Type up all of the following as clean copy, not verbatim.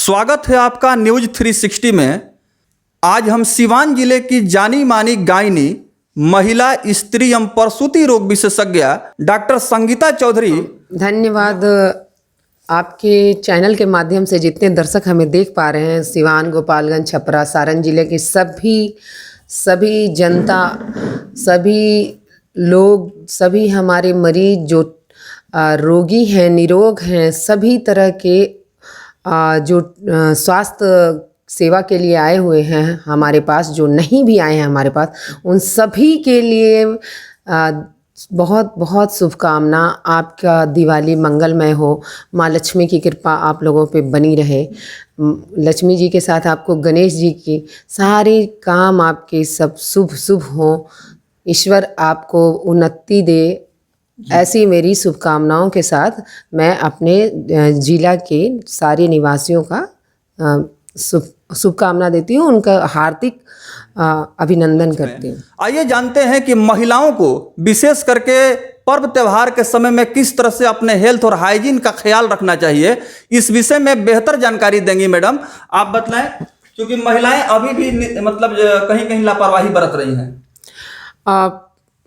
स्वागत है आपका न्यूज 360 में। आज हम सिवान जिले की जानी मानी गायनी, महिला, स्त्री एवं प्रसूति रोग विशेषज्ञ डॉक्टर संगीता चौधरी। धन्यवाद। आपके चैनल के माध्यम से जितने दर्शक हमें देख पा रहे हैं, सिवान, गोपालगंज, छपरा, सारण जिले की सभी जनता, सभी लोग, सभी हमारे मरीज जो रोगी हैं, निरोग हैं, सभी तरह के जो स्वास्थ्य सेवा के लिए आए हुए हैं हमारे पास, जो नहीं भी आए हैं हमारे पास, उन सभी के लिए बहुत बहुत शुभकामना। आपका दिवाली मंगलमय हो। माँ लक्ष्मी की कृपा आप लोगों पे बनी रहे। लक्ष्मी जी के साथ आपको गणेश जी की सारे काम आपके सब शुभ शुभ हो। ईश्वर आपको उन्नति दे। ऐसी मेरी शुभकामनाओं के साथ मैं अपने जिला के सारे निवासियों का शुभकामना देती हूँ, उनका हार्दिक अभिनंदन करती हूँ। आइए जानते हैं कि महिलाओं को विशेष करके पर्व त्योहार के समय में किस तरह से अपने हेल्थ और हाइजीन का ख्याल रखना चाहिए, इस विषय में बेहतर जानकारी देंगी मैडम। आप बतलाएं, क्योंकि महिलाएं अभी भी मतलब कहीं कहीं लापरवाही बरत रही हैं।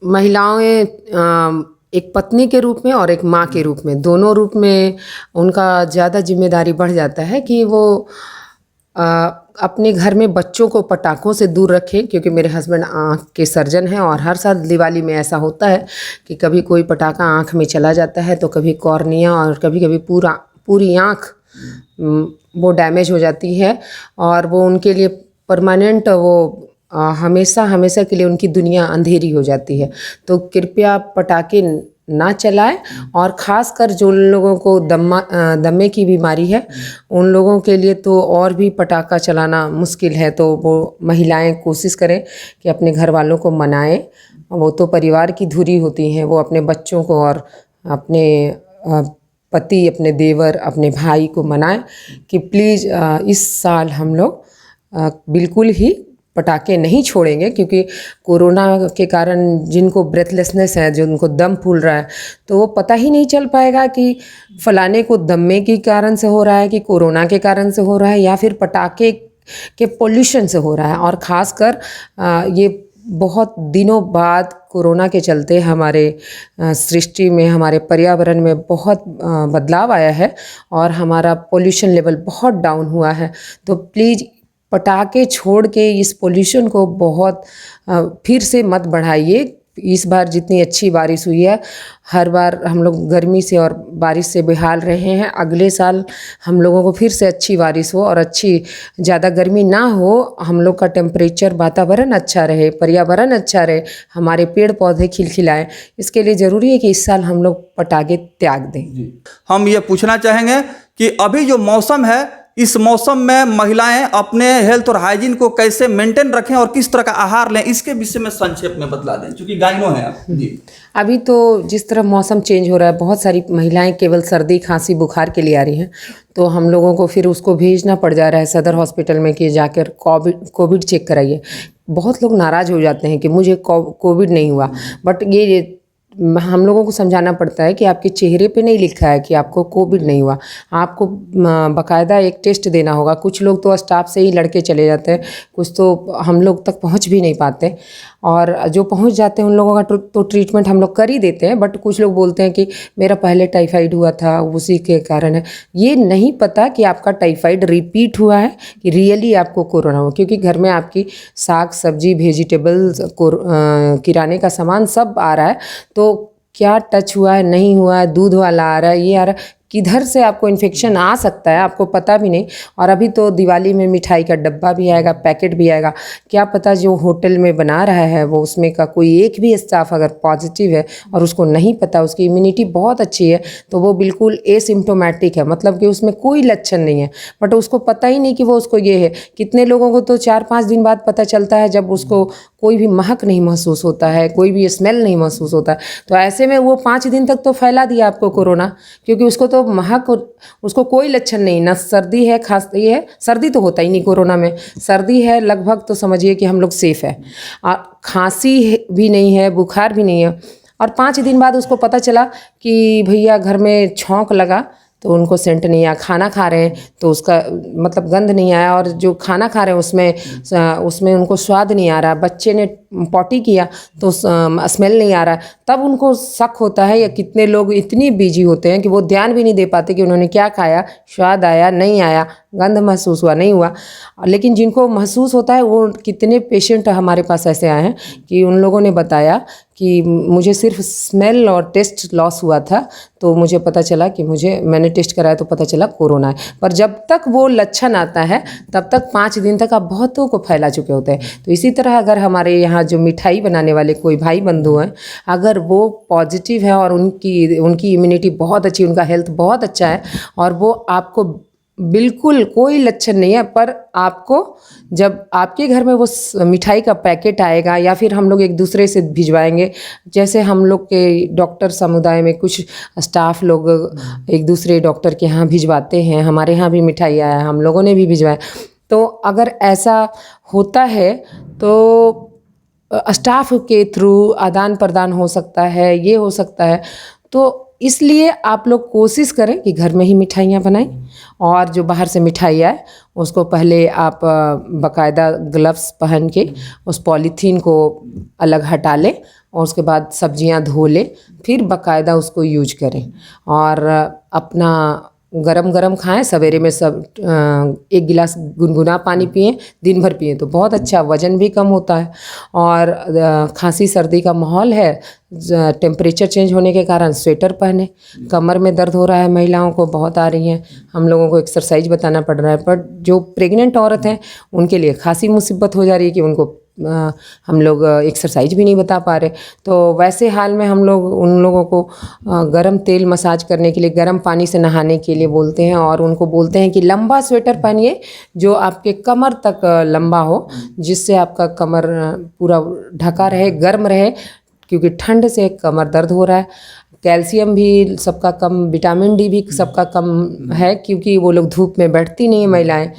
महिलाएं एक पत्नी के रूप में और एक माँ के रूप में, दोनों रूप में उनका ज़्यादा जिम्मेदारी बढ़ जाता है कि वो अपने घर में बच्चों को पटाखों से दूर रखें। क्योंकि मेरे हस्बैंड आँख के सर्जन हैं और हर साल दिवाली में ऐसा होता है कि कभी कोई पटाखा आँख में चला जाता है तो कभी कॉर्निया और कभी कभी पूरी आँख वो डैमेज हो जाती है और वो उनके लिए परमानेंट, वो हमेशा के लिए उनकी दुनिया अंधेरी हो जाती है। तो कृपया पटाखे ना चलाएं और ख़ासकर जो लोगों को दमे की बीमारी है उन लोगों के लिए तो और भी पटाखा चलाना मुश्किल है। तो वो महिलाएं कोशिश करें कि अपने घर वालों को मनाएं। वो तो परिवार की धुरी होती हैं, वो अपने बच्चों को और अपने पति, अपने देवर, अपने भाई को मनाएं कि प्लीज़ इस साल हम लोग बिल्कुल ही पटाखे नहीं छोड़ेंगे। क्योंकि कोरोना के कारण जिनको ब्रेथलेसनेस है, जो उनको दम फूल रहा है, तो वो पता ही नहीं चल पाएगा कि फलाने को दमे के कारण से हो रहा है कि कोरोना के कारण से हो रहा है या फिर पटाखे के पोल्यूशन से हो रहा है। और ख़ासकर ये बहुत दिनों बाद कोरोना के चलते हमारे सृष्टि में, हमारे पर्यावरण में बहुत बदलाव आया है और हमारा पोल्यूशन लेवल बहुत डाउन हुआ है। तो प्लीज़ पटाखे छोड़ के इस पोल्यूशन को बहुत फिर से मत बढ़ाइए। इस बार जितनी अच्छी बारिश हुई है, हर बार हम लोग गर्मी से और बारिश से बेहाल रहे हैं। अगले साल हम लोगों को फिर से अच्छी बारिश हो और अच्छी, ज़्यादा गर्मी ना हो, हम लोग का टेम्परेचर, वातावरण अच्छा रहे, पर्यावरण अच्छा रहे, हमारे पेड़ पौधे खिलखिलाएं। इसके लिए ज़रूरी है कि इस साल हम लोग पटाखे त्याग दें। हम ये पूछना चाहेंगे कि अभी जो मौसम है, इस मौसम में महिलाएं अपने हेल्थ और हाइजीन को कैसे मेंटेन रखें और किस तरह का आहार लें, इसके विषय में संक्षेप में बतला दें, क्योंकि गायनो है आप जी। अभी तो जिस तरह मौसम चेंज हो रहा है, बहुत सारी महिलाएं केवल सर्दी, खांसी, बुखार के लिए आ रही हैं। तो हम लोगों को फिर उसको भेजना पड़ जा रहा है सदर हॉस्पिटल में कि जाकर कोविड चेक कराइए। बहुत लोग नाराज़ हो जाते हैं कि मुझे कोविड नहीं हुआ, बट ये हम लोगों को समझाना पड़ता है कि आपके चेहरे पे नहीं लिखा है कि आपको कोविड नहीं हुआ, आपको बाकायदा एक टेस्ट देना होगा। कुछ लोग तो स्टाफ से ही लड़के चले जाते हैं, कुछ तो हम लोग तक पहुंच भी नहीं पाते और जो पहुंच जाते हैं उन लोगों का तो ट्रीटमेंट हम लोग कर ही देते हैं। बट कुछ लोग बोलते हैं कि मेरा पहले टाइफाइड हुआ था, उसी के कारण है। ये नहीं पता कि आपका टाइफाइड रिपीट हुआ है कि रियली आपको कोरोना हुआ, क्योंकि घर में आपकी साग सब्जी, वेजिटेबल्स, किराने का सामान सब आ रहा है। तो क्या टच हुआ है, नहीं हुआ है, दूध वाला आ रहा है, ये आ रहा है, किधर से आपको इन्फेक्शन आ सकता है आपको पता भी नहीं। और अभी तो दिवाली में मिठाई का डब्बा भी आएगा, पैकेट भी आएगा। क्या पता जो होटल में बना रहा है वो, उसमें का कोई एक भी स्टाफ अगर पॉजिटिव है और उसको नहीं पता, उसकी इम्यूनिटी बहुत अच्छी है, तो वो बिल्कुल एसिम्प्टोमेटिक है, मतलब कि उसमें कोई लक्षण नहीं है, बट उसको पता ही नहीं कि वो उसको ये है। कितने लोगों को तो 4-5 दिन बाद पता चलता है, जब उसको कोई भी महक नहीं महसूस होता है, कोई भी स्मेल नहीं महसूस होता है। तो ऐसे में वो 5 दिन तक तो फैला दिया आपको कोरोना, क्योंकि उसको तो महक, उसको कोई लक्षण नहीं, ना सर्दी है, खांसी है। सर्दी तो होता ही नहीं कोरोना में, सर्दी है लगभग तो समझिए कि हम लोग सेफ है। खांसी भी नहीं है, बुखार भी नहीं है। और 5 दिन बाद उसको पता चला कि भैया घर में छौंक लगा, तो उनको सेंट नहीं आया, खाना खा रहे हैं तो उसका मतलब गंध नहीं आया, और जो खाना खा रहे हैं उसमें उनको स्वाद नहीं आ रहा, बच्चे ने पॉटी किया तो स्मेल नहीं आ रहा, तब उनको शक होता है। या कितने लोग इतनी बिजी होते हैं कि वो ध्यान भी नहीं दे पाते कि उन्होंने क्या खाया, स्वाद आया नहीं आया, गंध महसूस हुआ नहीं हुआ। लेकिन जिनको महसूस होता है, वो कितने पेशेंट हमारे पास ऐसे आए हैं कि उन लोगों ने बताया कि मुझे सिर्फ स्मेल और टेस्ट लॉस हुआ था, तो मुझे पता चला कि मैंने टेस्ट कराया तो पता चला कोरोना है। पर जब तक वो लक्षण आता है तब तक 5 दिन तक आप बहुतों को फैला चुके होते हैं। तो इसी तरह अगर हमारे यहाँ जो मिठाई बनाने वाले कोई भाई बंधु हैं, अगर वो पॉजिटिव है और उनकी इम्यूनिटी बहुत अच्छी, उनका हेल्थ बहुत अच्छा है, और वो आपको बिल्कुल कोई लक्षण नहीं है, पर आपको जब आपके घर में वो मिठाई का पैकेट आएगा, या फिर हम लोग एक दूसरे से भिजवाएंगे, जैसे हम लोग के डॉक्टर समुदाय में कुछ स्टाफ लोग एक दूसरे डॉक्टर के यहाँ भिजवाते हैं, हमारे यहाँ भी मिठाई आया, हम लोगों ने भी भिजवाया। तो अगर ऐसा होता है तो स्टाफ के थ्रू आदान प्रदान हो सकता है, ये हो सकता है। तो इसलिए आप लोग कोशिश करें कि घर में ही मिठाइयाँ बनाएं, और जो बाहर से मिठाई आए उसको पहले आप बाकायदा ग्लव्स पहन के उस पॉलीथीन को अलग हटा लें, और उसके बाद सब्जियां धो लें, फिर बाकायदा उसको यूज करें, और अपना गरम गरम खाएं। सवेरे में सब 1 गिलास गुनगुना पानी पिएं, दिन भर पिएं तो बहुत अच्छा, वज़न भी कम होता है। और खांसी सर्दी का माहौल है, टेम्परेचर चेंज होने के कारण स्वेटर पहने। कमर में दर्द हो रहा है, महिलाओं को बहुत आ रही हैं, हम लोगों को एक्सरसाइज बताना पड़ रहा है, पर जो प्रेग्नेंट औरत हैं उनके लिए खासी मुसीबत हो जा रही है कि उनको हम लोग एक्सरसाइज भी नहीं बता पा रहे। तो वैसे हाल में हम लोग उन लोगों को गर्म तेल मसाज करने के लिए, गर्म पानी से नहाने के लिए बोलते हैं, और उनको बोलते हैं कि लंबा स्वेटर पहनिए जो आपके कमर तक लंबा हो, जिससे आपका कमर पूरा ढका रहे, गर्म रहे, क्योंकि ठंड से कमर दर्द हो रहा है। कैल्शियम भी सबका कम, विटामिन डी भी सबका कम है, क्योंकि वो लोग धूप में बैठती नहीं है महिलाएं,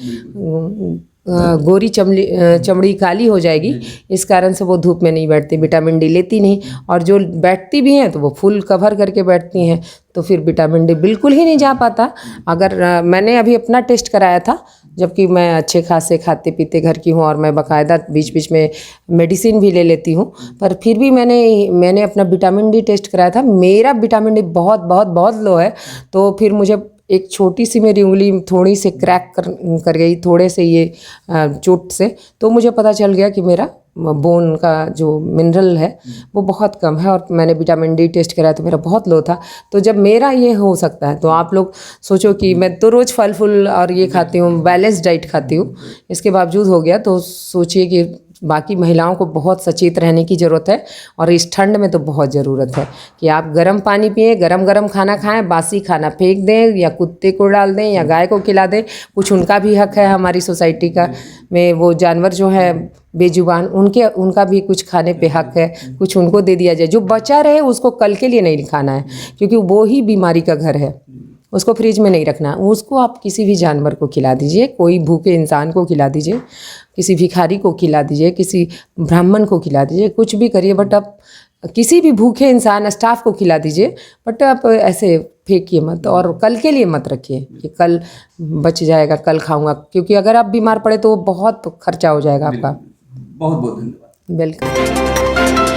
गोरी चमड़ी काली हो जाएगी, इस कारण से वो धूप में नहीं बैठती, विटामिन डी लेती नहीं। और जो बैठती भी हैं तो वो फुल कवर करके बैठती हैं, तो फिर विटामिन डी बिल्कुल ही नहीं जा पाता। अगर मैंने अभी अपना टेस्ट कराया था, जबकि मैं अच्छे खासे खाते पीते घर की हूँ, और मैं बाकायदा बीच बीच में मेडिसिन भी ले लेती हूँ, पर फिर भी मैंने अपना विटामिन डी टेस्ट कराया था, मेरा विटामिन डी बहुत बहुत बहुत लो है। तो फिर मुझे एक छोटी सी मेरी उंगली थोड़ी से क्रैक कर गई, थोड़े से ये चोट से, तो मुझे पता चल गया कि मेरा बोन का जो मिनरल है वो बहुत कम है, और मैंने विटामिन डी टेस्ट कराया तो मेरा बहुत लो था। तो जब मेरा ये हो सकता है, तो आप लोग सोचो कि मैं तो रोज़ फल फूल और ये खाती हूँ, बैलेंस डाइट खाती हूँ, इसके बावजूद हो गया, तो सोचिए कि बाकी महिलाओं को बहुत सचेत रहने की ज़रूरत है। और इस ठंड में तो बहुत ज़रूरत है कि आप गर्म पानी पिएं, गरम गरम खाना खाएं, बासी खाना फेंक दें, या कुत्ते को डाल दें, या गाय को खिला दें। कुछ उनका भी हक है हमारी सोसाइटी का में, वो जानवर जो है बेजुबान, उनका भी कुछ खाने पे हक है, कुछ उनको दे दिया जाए। जो बचा रहे उसको कल के लिए नहीं खाना है, क्योंकि वो ही बीमारी का घर है, उसको फ्रिज में नहीं रखना। उसको आप किसी भी जानवर को खिला दीजिए, कोई भूखे इंसान को खिला दीजिए, किसी भिखारी को खिला दीजिए, किसी ब्राह्मण को खिला दीजिए, कुछ भी करिए, बट आप किसी भी भूखे इंसान स्टाफ को खिला दीजिए, बट आप ऐसे फेंकिए मत, और कल के लिए मत रखिए कि कल बच जाएगा, कल खाऊंगा, क्योंकि अगर आप बीमार पड़े तो बहुत खर्चा हो जाएगा आपका। बहुत बहुत धन्यवाद। वेलकम।